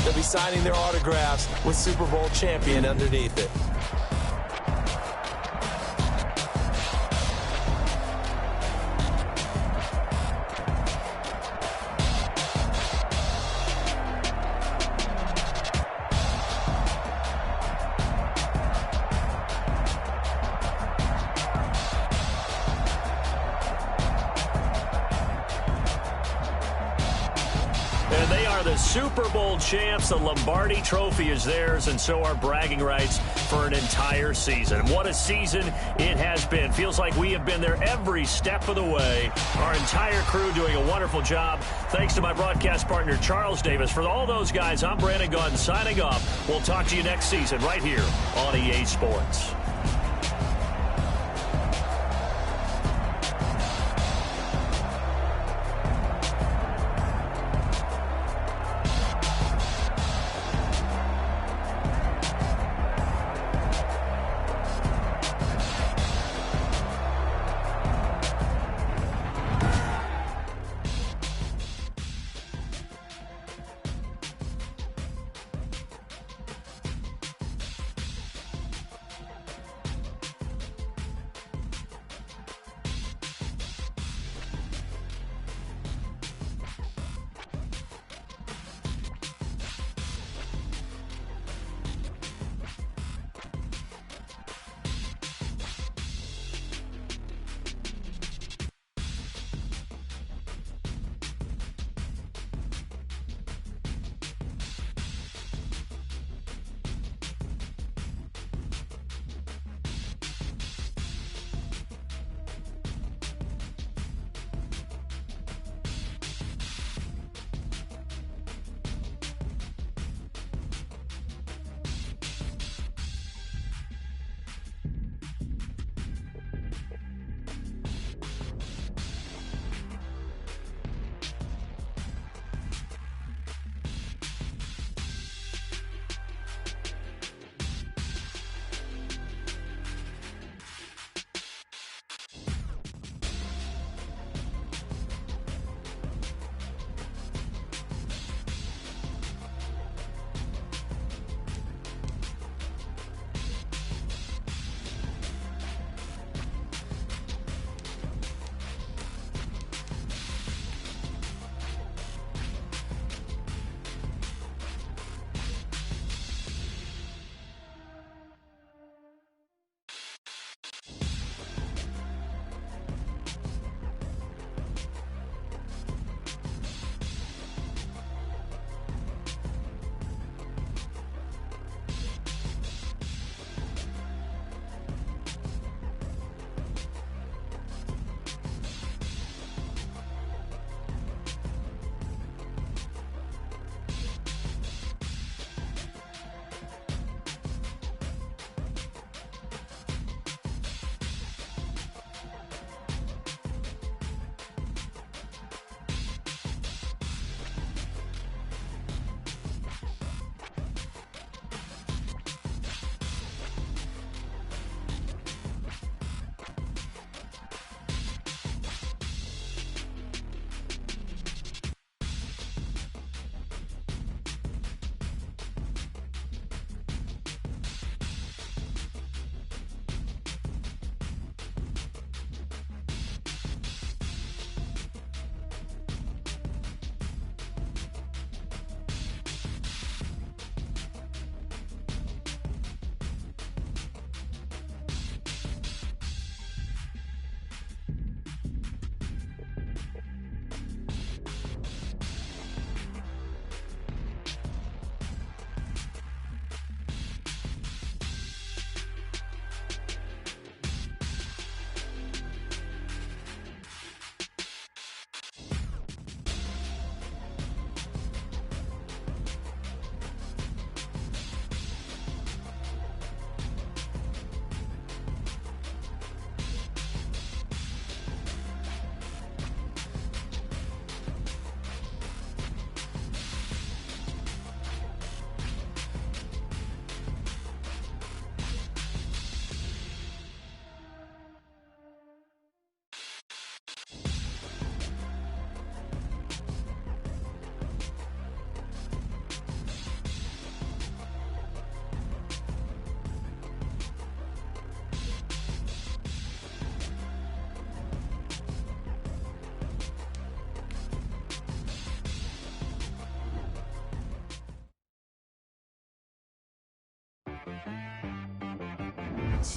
they'll be signing their autographs with Super Bowl champion underneath it. Super Bowl champs, the Lombardi Trophy is theirs, and so are bragging rights for an entire season. What a season it has been. Feels like we have been there every step of the way. Our entire crew doing a wonderful job. Thanks to my broadcast partner, Charles Davis. For all those guys, I'm Brandon Gaudin signing off. We'll talk to you next season right here on EA Sports.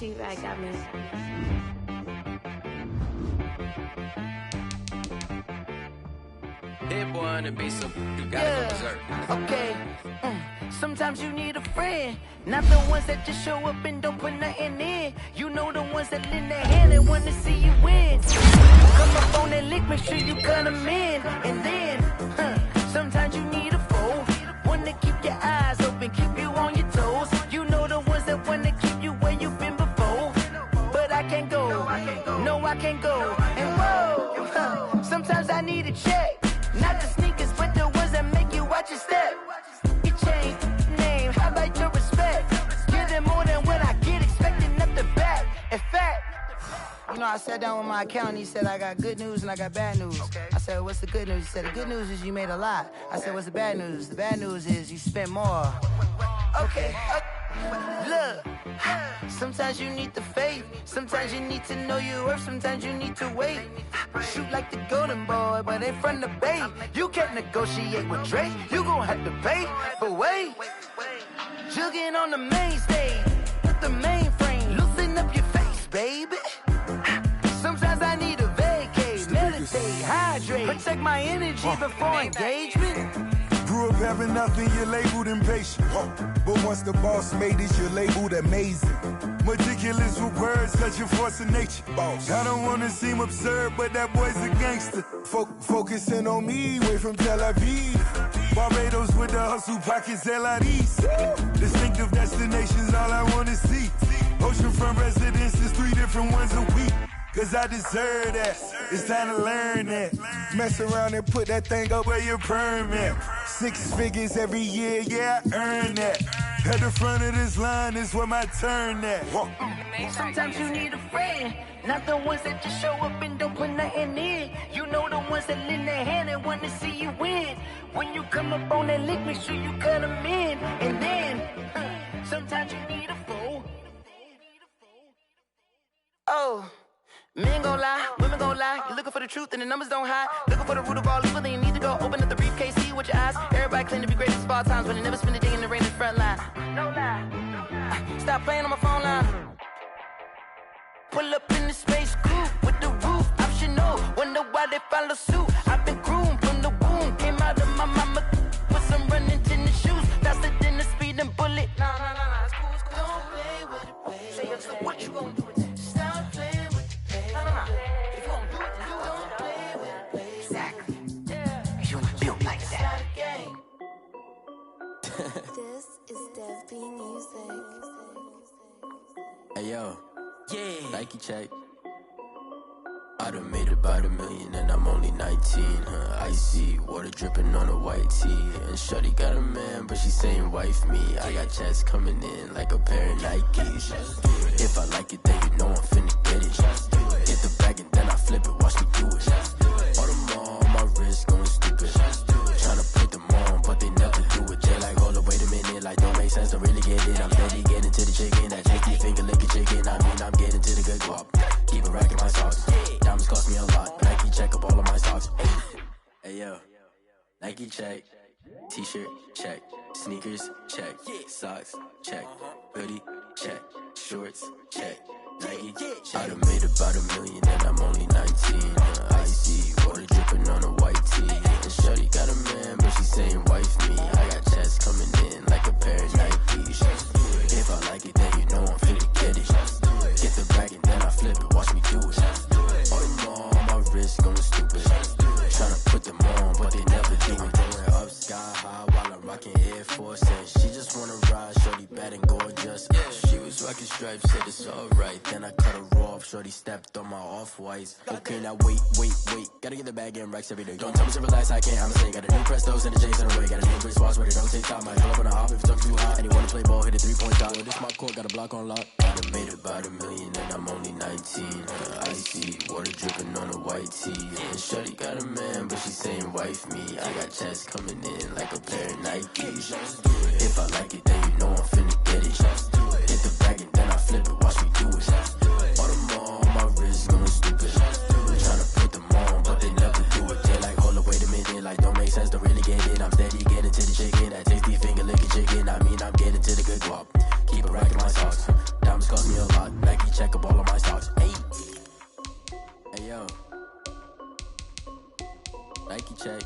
T-Rag got me. Hit boy on the beat, so you gotta go berserk. Okay. Sometimes you need a friend, not the ones that just show up and don't put nothing in. You know the ones that lend their hand and want to see you win. Come up on that lick, make sure you cut them in. And then, sometimes you need a foe, one to keep your eyes open, keep you on your toes. You know the ones that want to keep you where you've been before. But I can't go, no I can't go. And whoa, sometimes I need a check, not the sneakers, but the ones that make you watch your step. You change name, how about your respect? Give them more than what I get, expecting up the back. In fact, you know, I sat down with my accountant, he said I got good news and I got bad news. I said, what's the good news? He said, the good news is you made a lot. I said, what's the bad news? The bad news is you spent more. Okay. Look, sometimes you need the faith, sometimes you need to know your worth, sometimes you need to wait. Shoot like the golden boy, but ain't from the bay. You can't negotiate with Drake, you gon' have to pay. But wait, jugging on the main stage, with the mainframe, loosen up your face, baby. Sometimes I need a vacate, meditate, hydrate, protect my energy before engagement. Grew up having nothing, you're labeled impatient. But once the boss made it, you're labeled amazing. Meticulous with words, such a force of nature. I don't wanna seem absurd, but that boy's a gangster. Focusing on me, way from Tel Aviv. Barbados with the hustle pockets, LIDs. Distinctive destinations, all I wanna see. Oceanfront residences, 3 different ones a week. Cause I deserve that, it's time to learn that. Mess around and put that thing up where your permit. 6 figures every year, yeah, I earn that. At the front of this line is where my turn at. Sometimes you need a friend, not the ones that just show up and don't put nothing in. You know the ones that lend their hand and want to see you win. When you come up on that lick, make sure you cut them in. And then, sometimes you need a foe. Oh. Men gon' lie, women gon' lie. You're looking for the truth and the numbers don't hide. Looking for the root of all evil, then you need to go open up the briefcase, see with your eyes. Everybody claim to be greatest of all times, but they never spend a day in the rain in the front line. No lie. Stop playing on my phone line. Pull up in the space coupe with the roof optional. Wonder why they follow suit. I've been groomed from the womb. Came out of my mama with some running tennis shoes. Faster than the speeding bullet. Nah, it's cool, it's cool. Don't play with it, baby. Say, so what you gon' do? This is Dev B Music. Hey yo, yeah. Nike check. I done made about $1 million and I'm only 19. Icy water dripping on a white tee. And shorty got a man, but she saying wife me. I got chats coming in like a pair of Nikes. If I like it, then you know I'm finna get it. Get the bag and then I flip it, watch me do it. All them on my wrist going stupid. Tryna put them on, but they never do it. They like, hold up, wait a minute, like don't make sense, don't really get it. I'm steady getting to the chicken, that tasty finger licking chicken. I mean, I'm getting to the good guap. Keep it racking my socks. Diamonds cost me a lot. Nike check up all of my socks. Hey yo, Nike check. T-shirt check. Sneakers check. Socks check. Hoodie check. Shorts check. Nike. I done made about $1 million and I'm only 19. Icy water dripping on a white tee. And shorty got a man, but she saying wife me. I got chats coming in like a pair of Nikes. If I like it, then you know I'm finna get it. Get the bag and then I flip it, watch me do it. All them on my wrist going stupid. Tryna put them on, but they never do it. Going up sky high while I'm rocking Air Force. And she just wanna ride, shorty bad and gorgeous. She was rocking stripes, said it's alright. Then I cut her off, shorty stepped on my off-whites. Okay, now wait. Gotta get the bag and racks every day. Don't tell me to relax, I can't, I'm saying. Got a new Prestos and the J's in the way. Got a new Chris Watch, but it don't take time. I pull up on a hop if it's up too hot. And you wanna play ball, hit a 3-point shot. Well, this my court, got a block on lock. I done made about $1 million and I'm only 19. Icy water dripping on a white tee. And shorty got a man, but she saying wife me. I got chats coming in like a pair of Nikes. If I like it, then you know I'm finna get it. Hit the bag and then I flip it, watch me do it. All them on my wrist going stupid. Tryna put them on, but they never do it. They like, hold up, wait a minute, like don't make sense, don't really get it. I'm steady getting to the chicken, that tasty finger licking chicken. I mean, I'm getting to the good guap. Keep it racking my socks. Diamonds cost me a lot. Nike check up all of my stocks. Hey yo, Nike check.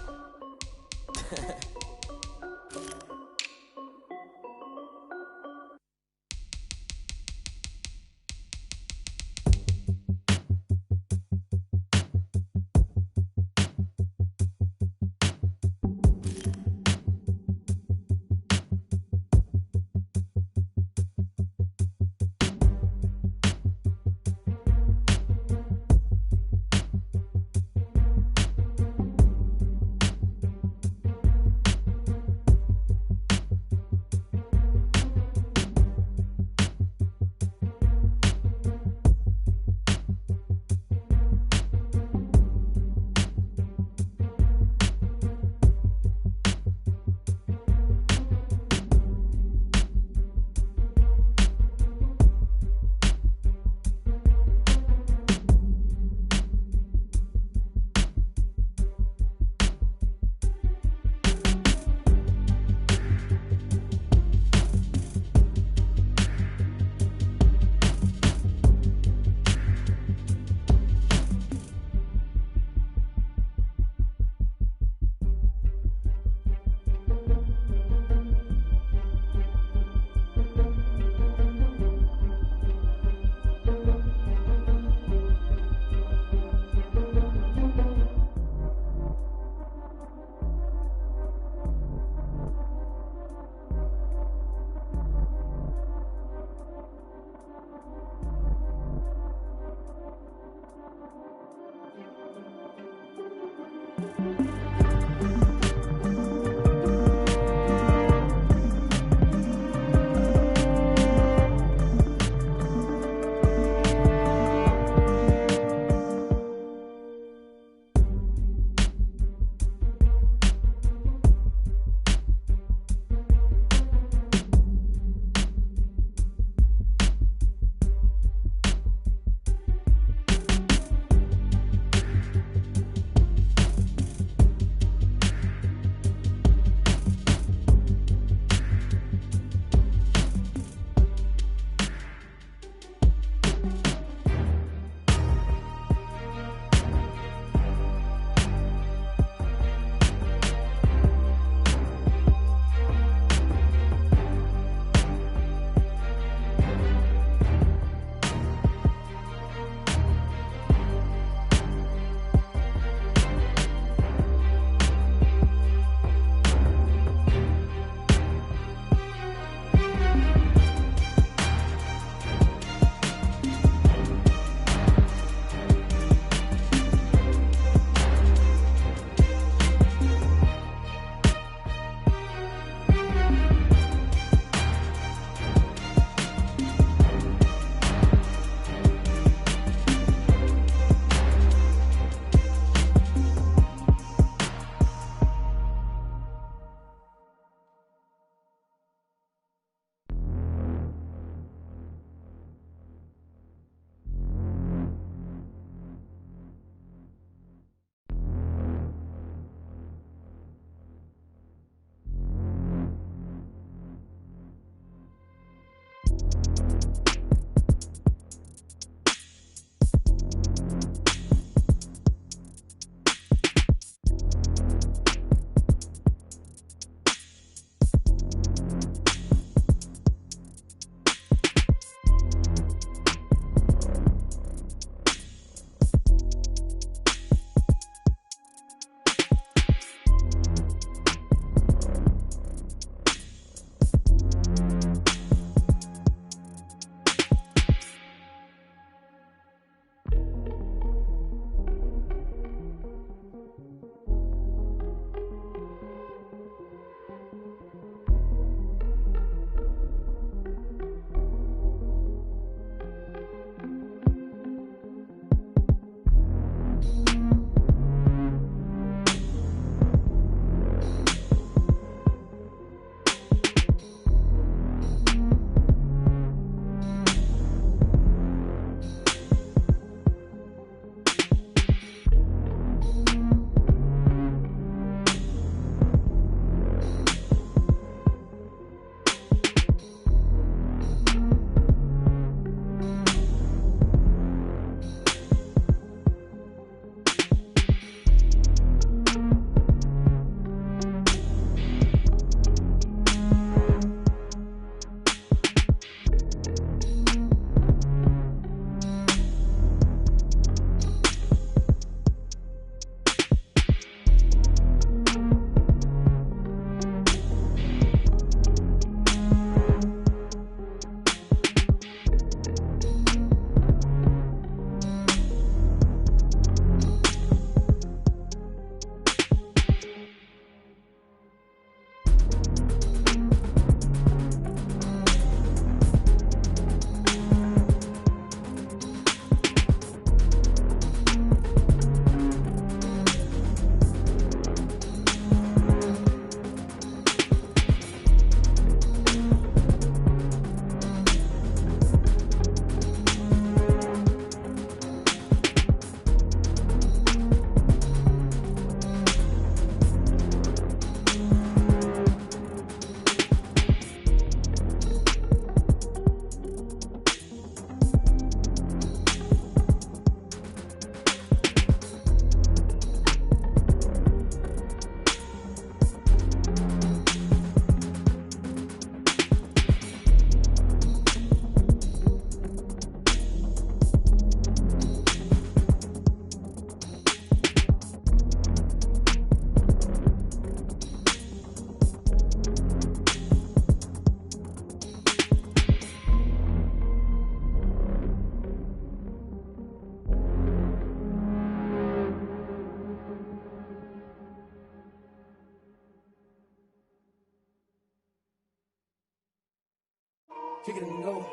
kick it and go,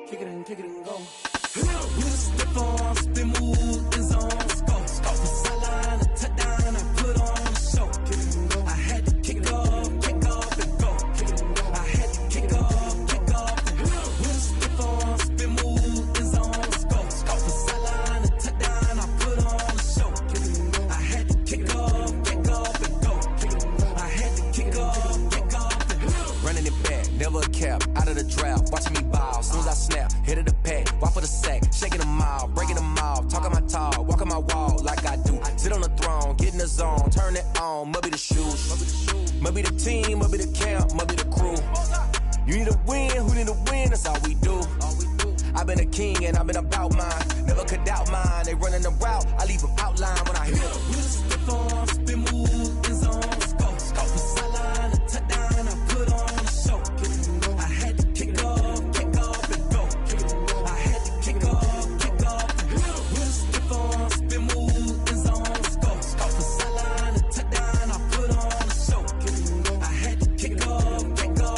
kick it and go. With a stiff arm, spin move, in zone, go. From sideline to touchdown, I put on a show. I had to kick off and go. I had to kick off and go. With a stiff arm, spin move, in zone, go. From sideline to touchdown, I put on a show. I had to kick off and go. I had to kick off and go. Running it back, never a cap, out of the drought, watching me ball. Soon as I snap, hit of the pack, walk for the sack, shaking them all, breaking them off, talking my talk, walking my wall like I do. Sit on the throne, get in the zone, turn it on, must be the shoes, must be the team, must be the camp, must be the crew. You need a win, who need a win, that's all we do. I've been a king and I've been about mine, never could doubt mine. They running the route, I leave them outline when I hit them. With a stiff arm, spin move, in zone, go. From sideline to touchdown, I put on a show. I had to kick off and go. I had to kick off. With a stiff arm, spin move, in zone, go. From sideline to touchdown, I put on a show. I had to kick off and go.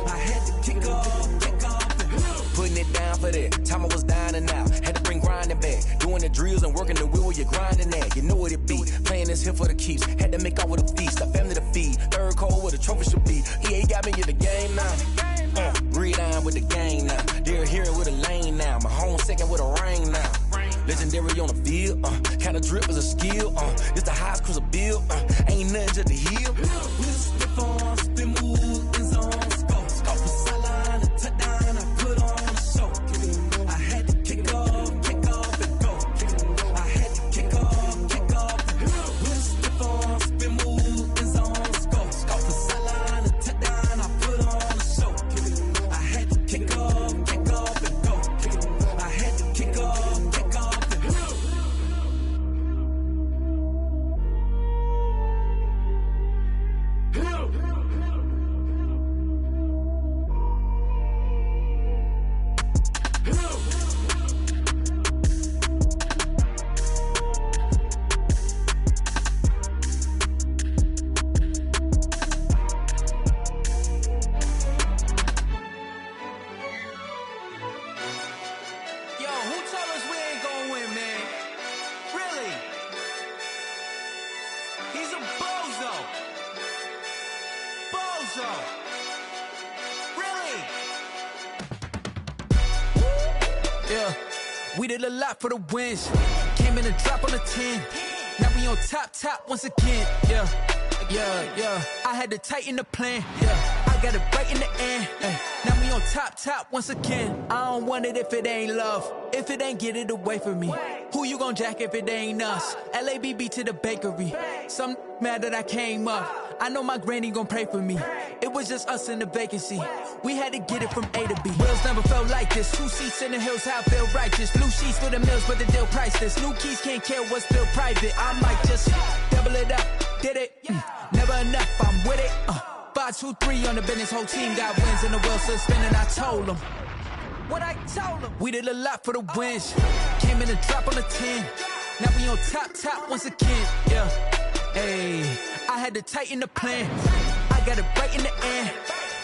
I had to kick off and go. Putting it down for that, time I was down and out, had to bring grinding back, doing the drills and working the wheel where you're grinding at, you know what it be, playing this here for the keeps, had to make out with a feast, a family to feed, third cold where the trophy should be, EA got me in the game now, read on with the gang now, they're hearing with a lane now, my home second with a ring now, legendary on the field, kind of drip is a skill, it's the highest cruiser bill, ain't nothing just to heal. With a stiff arm, spin move, in zone, go. From sideline to touchdown, I put on a show. I had to kick off and go. I had to kick off. With a stiff arm, spin move, in zone, go. From sideline to touchdown, I put on a show. I had to kick off and go. I had to kick off and go. Yo, who told us we ain't gonna win, man? Really? He's a bozo. Bozo. Really? Yeah, we did a lot for the wins. Came in a drop on the 10. Now we on top once again. Yeah. I had to tighten the plan. Yeah, I got it right in the end. Now we on top once again. I don't want it if it ain't love. If it ain't, get it away from me. Who you gon' jack if it ain't us? LABB to the bakery. Some mad that I came up. I know my granny gon' pray for me. It was just us in the vacancy. We had to get it from A to B. Wheels never felt like this. 2 seats in the hills, how I feel righteous. Blue sheets for the mills, but the deal priceless. New keys can't care what's still private. I might just double it up. Did it? Never enough, I'm with it. 5, 2, 3 on the business. Whole team got wins and the wheels still spinning. I told them what I told them. We did a lot for the wins. Came in a drop on the 10. Now we on top once again. Yeah. Hey, I had to tighten the plan. I got it right in the end.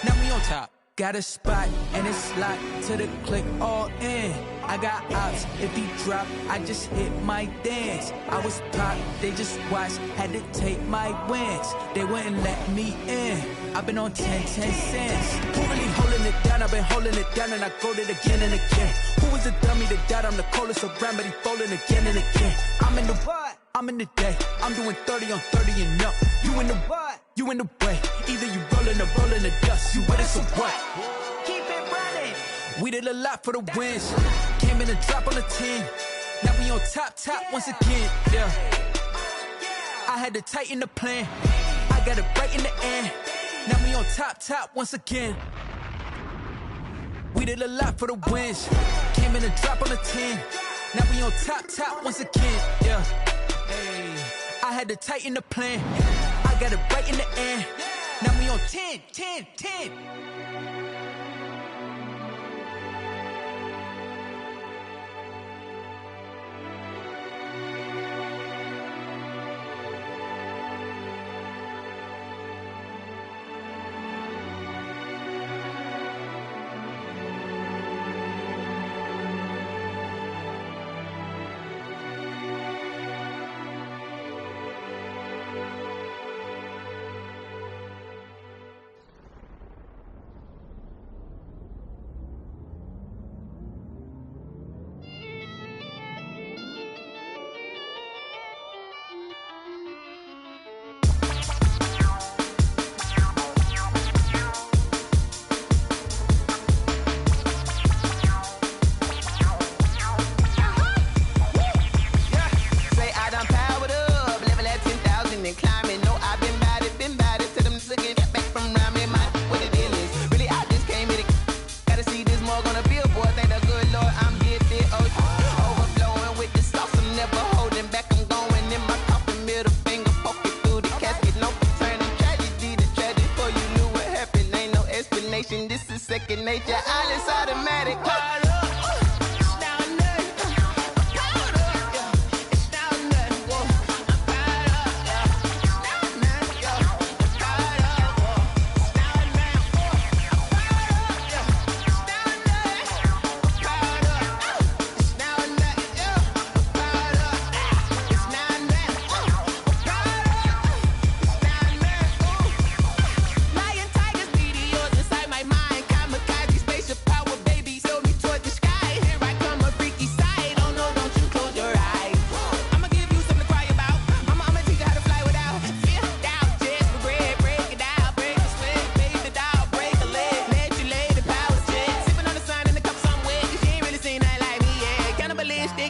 Now we on top. Got a spot and it's locked to the click all in. I got ops, if he drop, I just hit my dance. I was top, they just watched, had to take my wins. They wouldn't let me in. I've been on 10 cents. Who really holding it down? I've been holding it down and I go it again and again. Who was the dummy that doubt I'm the coldest around, but he folding again and again. I'm in the what? I'm in the day. I'm doing 30 on 30 and up. You in the what? You in the way. Either you rolling or rolling the dust. You with it, so what? Keep it running. We did a lot for the wins. Came in a drop on the 10. Now we on top once again. Yeah. I had to tighten the plan. I got it right in the end. Now we on top once again. We did a lot for the wins. Came in a drop on the 10. Now we on top once again. Yeah. Hey, I had to tighten the plan. I got it right in the end. Now we on 10. mug on a billboard. Thank the good Lord I'm gifted. Overflowing with the sauce. I'm never holding back. I'm going in my coffin. Middle finger poking through the casket. No turning tragedy to tragic. Before you knew what happened, ain't no explanation. This is second nature. All is automatic.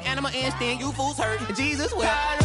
Animal instinct, you fools hurt. Jesus will.